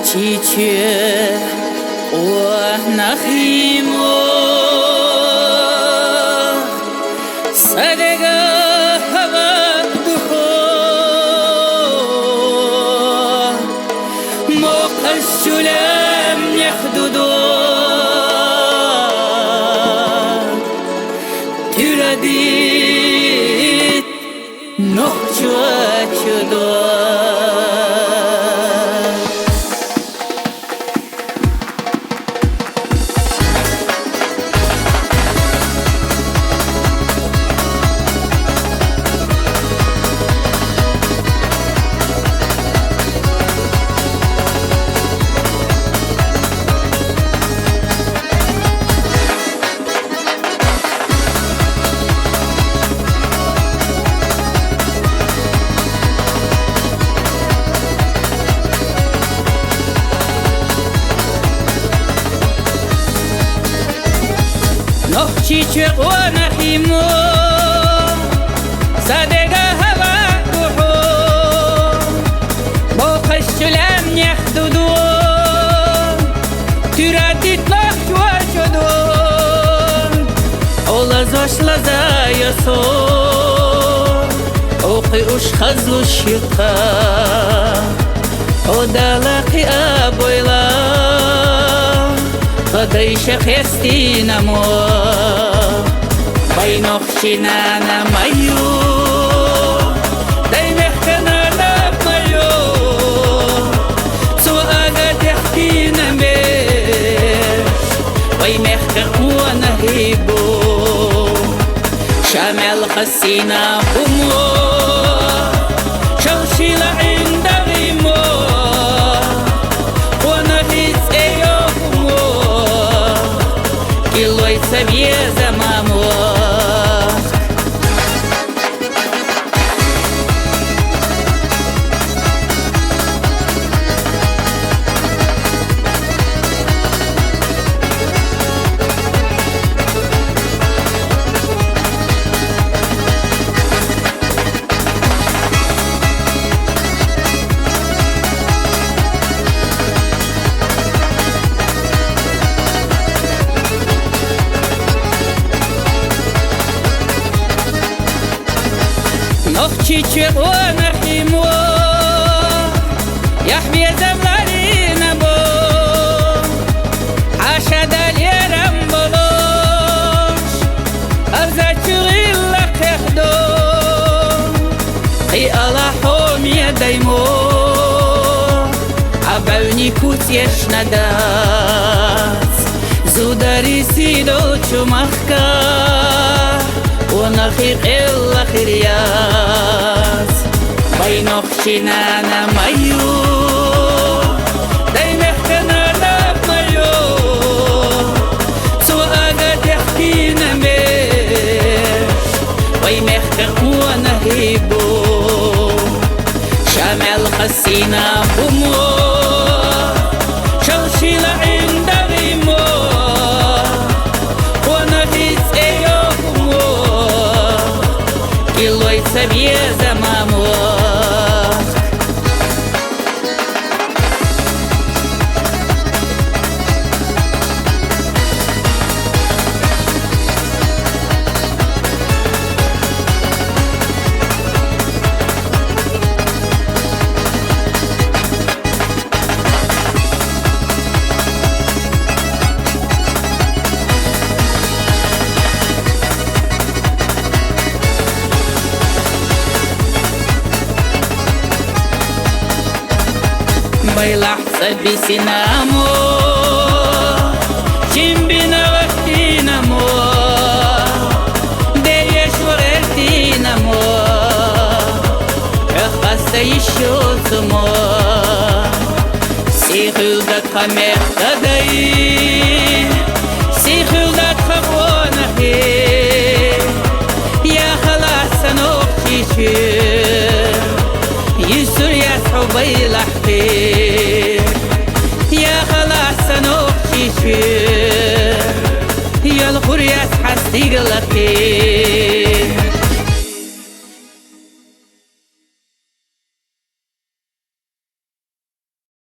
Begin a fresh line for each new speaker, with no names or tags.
Чиче нахимо садега хава духо мокашулям нехдудо тюрадит нохчуачудо Чиче нахимо садега хава духо мокашулям нехдудо тюрадит нохчуачудо олазошла заясо оқи уш хазлу шиқа одалақи абойла Дайша хестина мо байнохчина на маю дай мехкана на маю суага техкина меш бай мехка уана хибо шамел хасина умо шалшила индагимо уана хиц эйо Илой совьеза мамо Чиче нахимо яхме замларина бо ашадалерам болош авзачурилла кехдо и аллахом едаймо абавни кутеш надас зудари сидо чумахка ونخيق الأخير ياس بينخشنا نميو داي محكنا نميو سواقا تحكينا مش وي محكق ونهيبو شامل خسينا بمو شوشيلا عند غيمو ونهيز ايو Илой совьеза мамо لحظة بسنامو جنبنا وقتينامو ديش ورتينامو خاصة يشوتمو سيخلدت خمير تداي سيخلدت خبونهي يا خلاص نوقتي يسر يا صحبي لحقي يا خلاص نوقتي يا القرية حستيق لكي